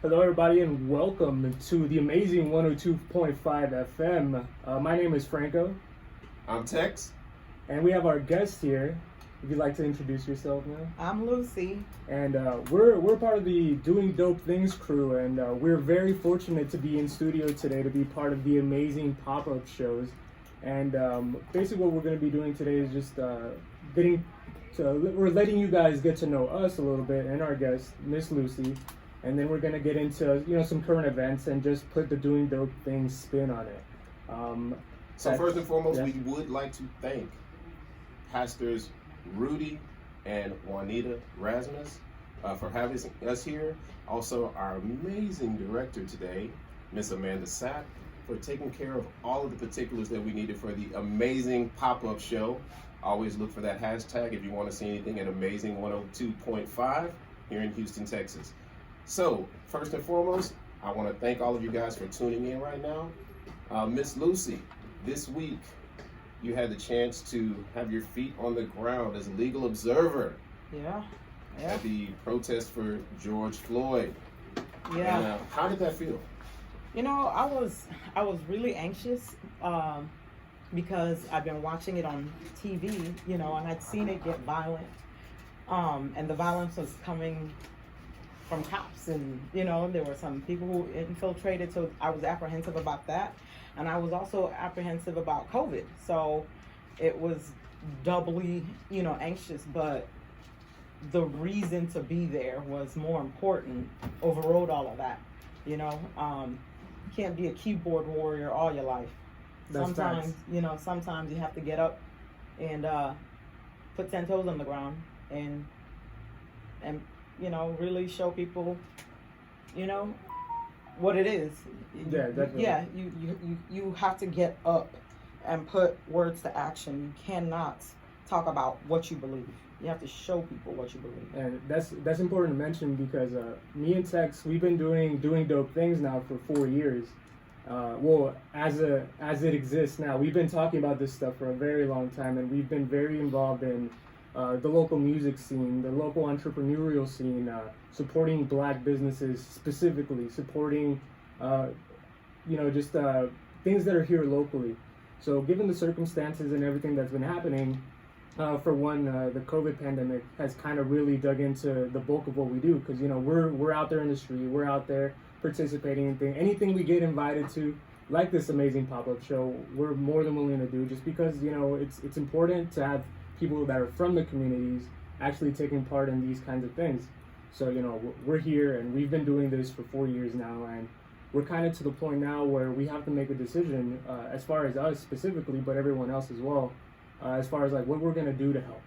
Hello, everybody, and welcome to the amazing 102.5 FM. My name is Franco, I'm Tex. and we have our guest here. If you'd like to introduce yourself now. I'm Lucy. And we're part of the Doing Dope Things crew, and we're very fortunate to be in studio today to be part of the amazing pop-up shows. And basically what we're going to be doing today is just we're letting you guys get to know us a little bit and our guest, Miss Lucy. And then we're going to get into, some current events and just put the Doing Dope Things spin on it. So first and foremost, we would like to thank Pastors Rudy and Juanita Rasmus for having us here. Also, our amazing director today, Miss Amanda Sapp, for taking care of all of the particulars that we needed for the amazing pop-up show. Always look for that hashtag if you want to see anything at Amazing 102.5 here in Houston, Texas. So, first and foremost, I want to thank all of you guys for tuning in right now. Miss Lucy, this week you had the chance to have your feet on the ground as a legal observer at the protest for George Floyd. Yeah. And, how did that feel? I was really anxious because I've been watching it on TV, and I'd seen it get violent. And the violence was coming from cops, and there were some people who infiltrated, so I was apprehensive about that. And I was also apprehensive about COVID, so it was doubly anxious, but the reason to be there was more important, overrode all of that. You can't be a keyboard warrior all your life. Sometimes you have to get up and put 10 toes on the ground and really show people, what it is. Yeah, definitely. Yeah, you have to get up and put words to action. You cannot talk about what you believe. You have to show people what you believe. And that's important to mention because me and Tex, we've been doing Dope Things now for 4 years. As it exists now, we've been talking about this stuff for a very long time, and we've been very involved in the local music scene, the local entrepreneurial scene, supporting Black businesses specifically, supporting, things that are here locally. So given the circumstances and everything that's been happening, for one, the COVID pandemic has kind of really dug into the bulk of what we do because, we're out there in the street, we're out there participating in anything we get invited to, like this amazing pop-up show, we're more than willing to do just because, it's important to have people that are from the communities actually taking part in these kinds of things. So, we're here and we've been doing this for 4 years now, and we're kind of to the point now where we have to make a decision as far as us specifically, but everyone else as well, as far as like what we're going to do to help,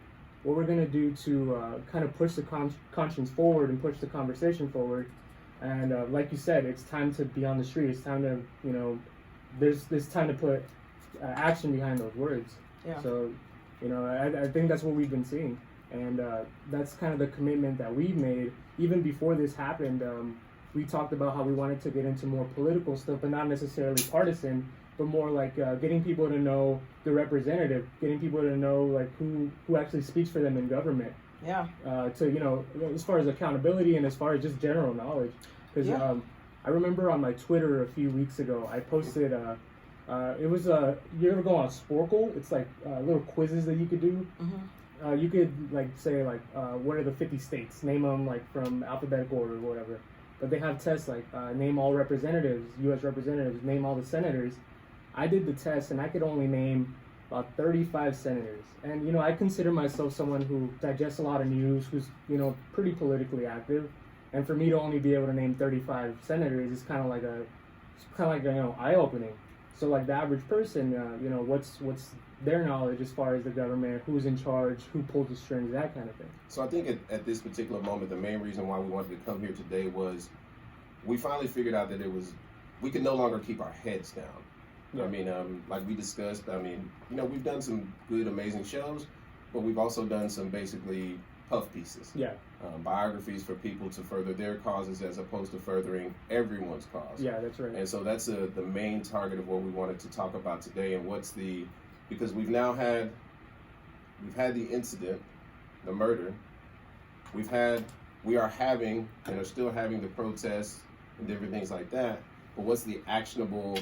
what we're going to do to kind of push the conscience forward and push the conversation forward. And like you said, it's time to be on the street. It's time to, there's time to put action behind those words. Yeah. So, I think that's what we've been seeing. And that's kind of the commitment that we've made. Even before this happened, we talked about how we wanted to get into more political stuff, but not necessarily partisan, but more like getting people to know the representative, getting people to know like who actually speaks for them in government. Yeah. To, as far as accountability and as far as just general knowledge. Because I remember on my Twitter a few weeks ago, I posted, it was, you ever go on Sporkle? It's like little quizzes that you could do. Mm-hmm. You could say what are the 50 states? Name them like from alphabetical order or whatever. But they have tests like name all representatives, U.S. representatives, name all the senators. I did the test and I could only name about 35 senators. And, I consider myself someone who digests a lot of news, who's, pretty politically active. And for me to only be able to name 35 senators is kind of like eye-opening. So like the average person, what's their knowledge as far as the government, who's in charge, who pulls the strings, that kind of thing. So I think at this particular moment, the main reason why we wanted to come here today was we finally figured out that we could no longer keep our heads down. Yeah. I mean, like we discussed, we've done some good, amazing shows, but we've also done some basically puff pieces. Yeah. Biographies for people to further their causes as opposed to furthering everyone's cause. Yeah, that's right. And so that's the main target of what we wanted to talk about today, and because we've had the incident, the murder, we are having and are still having the protests and different things like that. But what's the actionable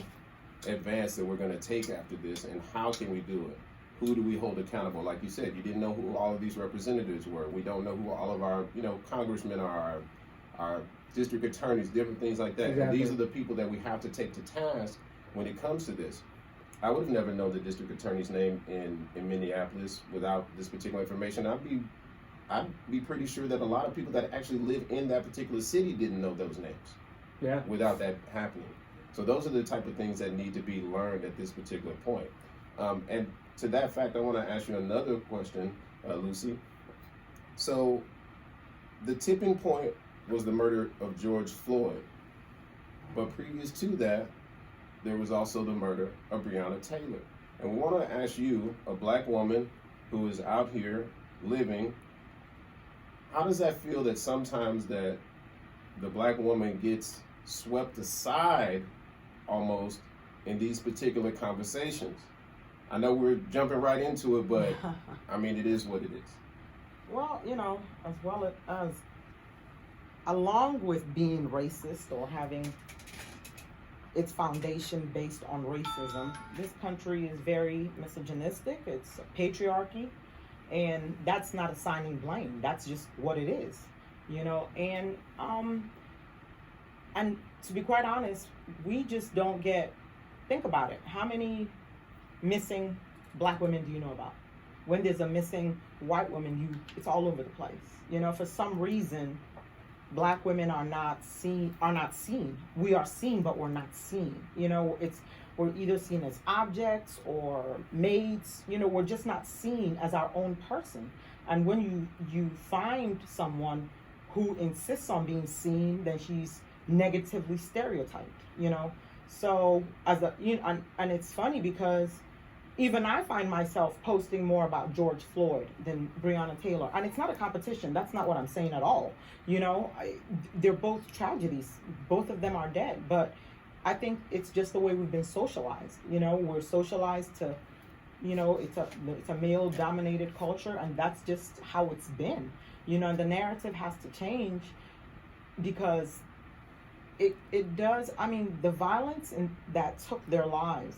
advance that we're going to take after this, and how can we do it? Who do we hold accountable? Like you said, you didn't know who all of these representatives were. We don't know who all of our, congressmen are, our district attorneys, different things like that. Exactly. And these are the people that we have to take to task when it comes to this. I would have never known the district attorney's name in Minneapolis without this particular information. I'd be pretty sure that a lot of people that actually live in that particular city didn't know those names. Yeah. Without that happening. So those are the type of things that need to be learned at this particular point. And to that fact, I want to ask you another question, Lucy. So the tipping point was the murder of George Floyd. But previous to that, there was also the murder of Breonna Taylor. And we want to ask you, a black woman who is out here living, how does that feel that sometimes that the black woman gets swept aside almost in these particular conversations? I know we're jumping right into it, but I mean, it is what it is. Well, as along with being racist or having its foundation based on racism, this country is very misogynistic. It's a patriarchy, and that's not assigning blame. That's just what it is, and to be quite honest, we just don't think about it. How many missing black women do you know about? When there's a missing white woman, it's all over the place. For some reason, black women are not seen. We are seen, but we're not seen. We're either seen as objects or maids. We're just not seen as our own person. And when you find someone who insists on being seen, then she's negatively stereotyped. So and it's funny because even I find myself posting more about George Floyd than Breonna Taylor. And it's not a competition. That's not what I'm saying at all. They're both tragedies. Both of them are dead. But I think it's just the way we've been socialized. We're socialized to, it's a male-dominated culture, and that's just how it's been. And the narrative has to change because it does. I mean, the violence that took their lives,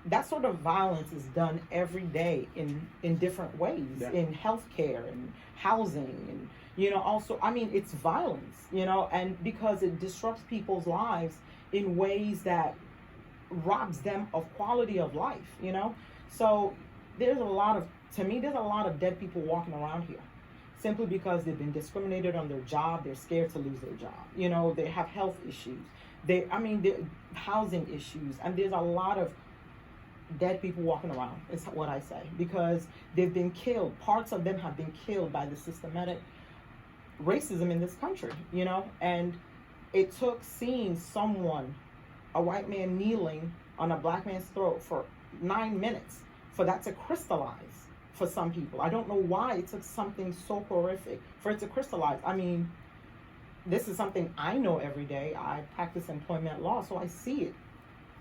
that sort of violence is done every day in different ways, in healthcare and housing, and also, I mean, it's violence, and because it disrupts people's lives in ways that robs them of quality of life, so there's a lot of dead people walking around here simply because they've been discriminated on their job. They're scared to lose their job. They have health issues, they're housing issues, and there's a lot of dead people walking around, is what I say, because they've been killed. Parts of them have been killed by the systematic racism in this country, and it took seeing a white man kneeling on a black man's throat for 9 minutes for that to crystallize for some people. I don't know why it took something so horrific for it to crystallize. I mean, this is something I know every day. I practice employment law, so I see it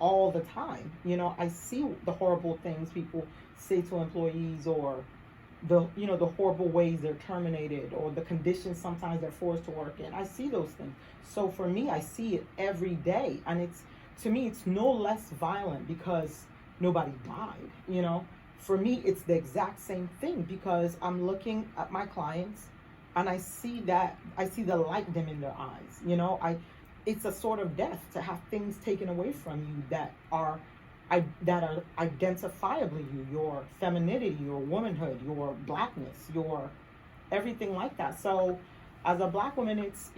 all the time. I see the horrible things people say to employees, or the horrible ways they're terminated, or the conditions sometimes they're forced to work in. I see those things. So for me, I see it every day, and to me it's no less violent because nobody died. For me, it's the exact same thing because I'm looking at my clients and I see the light dim in their eyes. It's a sort of death to have things taken away from you that are identifiably you, your femininity, your womanhood, your blackness, your everything like that. So as a black woman, it's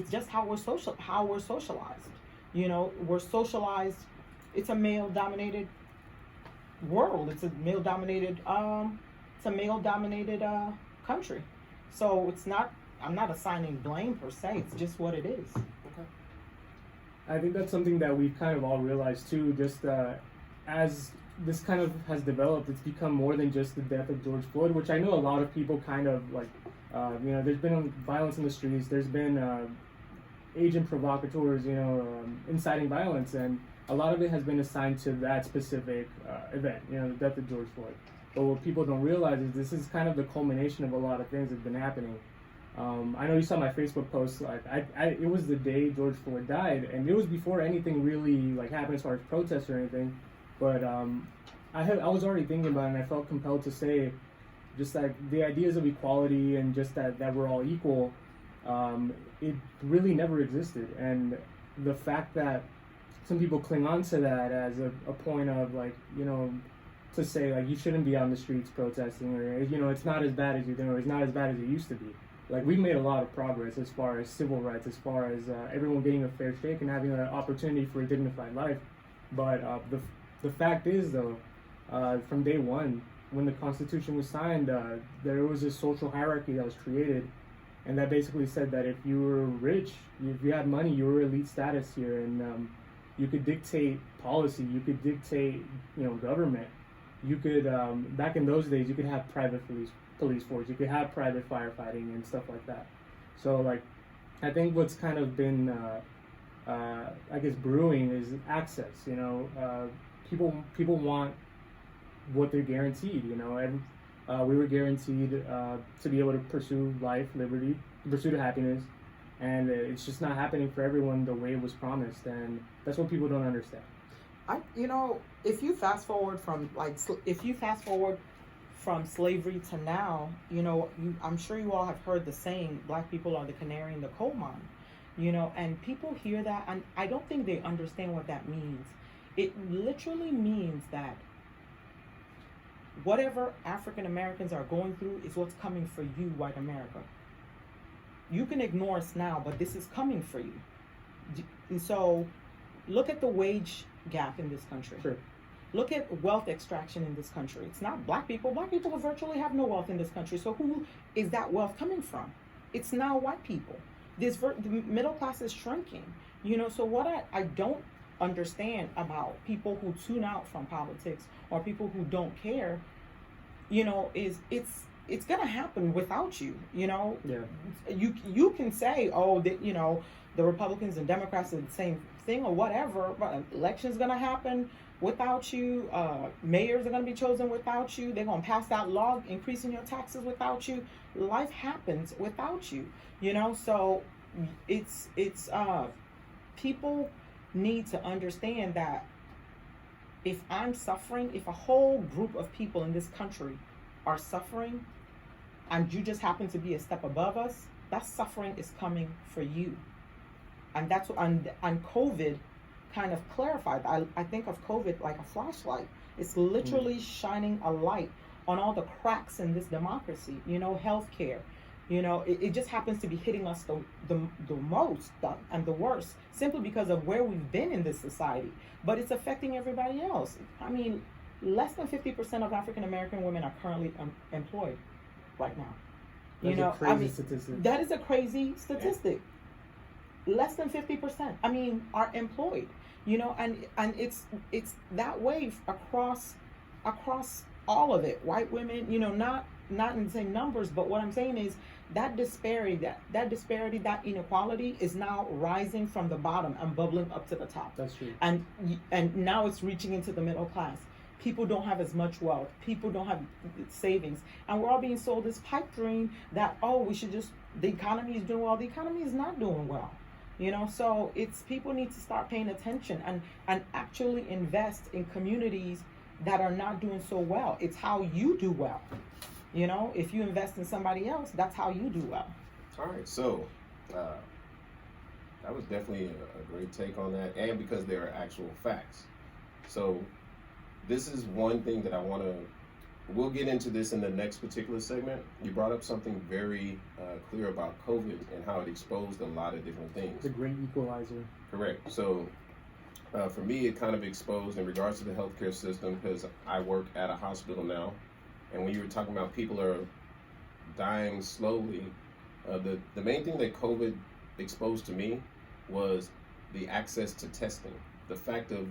just how we're socialized. We're socialized. It's a male-dominated world. It's a male-dominated country. So I'm not assigning blame per se. It's just what it is. Okay. I think that's something that we've kind of all realized too. Just as this kind of has developed, it's become more than just the death of George Floyd, which I know a lot of people kind of like. There's been violence in the streets. There's been agent provocateurs, inciting violence, and a lot of it has been assigned to that specific event, the death of George Floyd. But what people don't realize is this is kind of the culmination of a lot of things that have been happening. I know you saw my Facebook post. Like, it was the day George Floyd died, and it was before anything really like happened as far as protests or anything. But I was already thinking about it, and I felt compelled to say, just like the ideas of equality and just that we're all equal, it really never existed. And the fact that some people cling on to that as a point of like, to say like you shouldn't be on the streets protesting, or it's not as bad as you think, or it's not as bad as it used to be. Like, we've made a lot of progress as far as civil rights, as far as everyone getting a fair shake and having an opportunity for a dignified life. But the fact is, though, from day one, when the Constitution was signed, there was a social hierarchy that was created, and that basically said that if you were rich, if you had money, you were elite status here, and you could dictate policy, you could dictate, government. You could, back in those days, you could have private police force, you could have private firefighting and stuff like that. So, like, I think what's kind of been, I guess, brewing is access. People want what they're guaranteed. We were guaranteed to be able to pursue life, liberty, the pursuit of happiness, and it's just not happening for everyone the way it was promised, and that's what people don't understand. If you fast forward from slavery to now, I'm sure you all have heard the saying, black people are the canary in the coal mine, and people hear that, and I don't think they understand what that means. It literally means that whatever African Americans are going through is what's coming for you, white America. You can ignore us now, but this is coming for you. And so look at the wage gap in this country. Sure. Look at wealth extraction in this country. It's not black people. Black people virtually have no wealth in this country. So who is that wealth coming from? It's now white people. The middle class is shrinking. So what I don't understand about people who tune out from politics or people who don't care, is it's gonna happen without you. Yeah. You can say, oh, the Republicans and Democrats are the same thing or whatever, but election's gonna happen without you. Mayors are gonna be chosen without you. They're gonna pass that law increasing your taxes without you. Life happens without you. So it's people need to understand that if I'm suffering, if a whole group of people in this country are suffering, and you just happen to be a step above us, that suffering is coming for you. And that's and COVID kind of clarified. I think of COVID like a flashlight. It's literally shining a light on all the cracks in this democracy. Healthcare. It just happens to be hitting us the most and the worst, simply because of where we've been in this society. But it's affecting everybody else. I mean, less than 50% of African American women are currently employed right now. That's a crazy statistic. That is a crazy statistic. Less than 50%, are employed. And it's that way across all of it. White women, not in the same numbers, but what I'm saying is that disparity, that inequality is now rising from the bottom and bubbling up to the top. That's true. And now it's reaching into the middle class. People don't have as much wealth. People don't have savings. And we're all being sold this pipe dream that, the economy is doing well. The economy is not doing well. So it's people need to start paying attention and actually invest in communities that are not doing so well. It's how you do well. If you invest in somebody else, that's how you do well. All right, so that was definitely a great take on that, and because there are actual facts. So this is one thing that we'll get into this in the next particular segment. You brought up something very clear about COVID and how it exposed a lot of different things. The great equalizer. Correct. So for me, it kind of exposed in regards to the healthcare system, because I work at a hospital now. And when you were talking about people are dying slowly, the main thing that COVID exposed to me was the access to testing. The fact of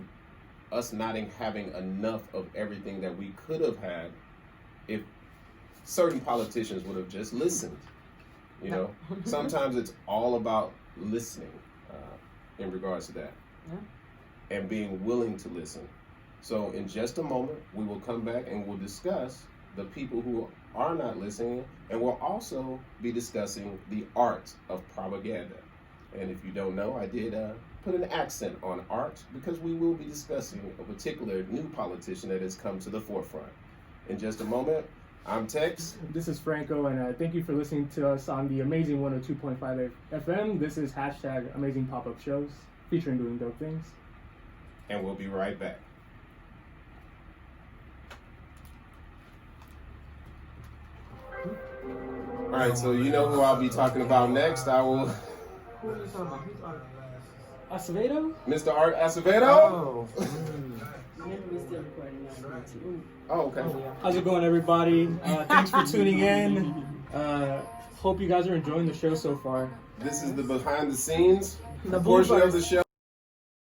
us not having enough of everything that we could have had if certain politicians would have just listened. Sometimes it's all about listening in regards to that, and being willing to listen. So in just a moment, we will come back and we'll discuss the people who are not listening, and we'll also be discussing the art of propaganda. And if you don't know, I did put an accent on art because we will be discussing a particular new politician that has come to the forefront. In just a moment, I'm Tex. This is Franco, and thank you for listening to us on the amazing 102.5 FM. This is hashtag Amazing Pop-Up Shows, featuring Doing Dope Things. And we'll be right back. All right, so you know who I'll be talking about next. I will. Who are you talking about? Acevedo? Mr. Art Acevedo? Oh. Oh, okay. How's it going, everybody? Thanks for tuning in. Hope you guys are enjoying the show so far. This is the behind the scenes The portion bloopers. of the show.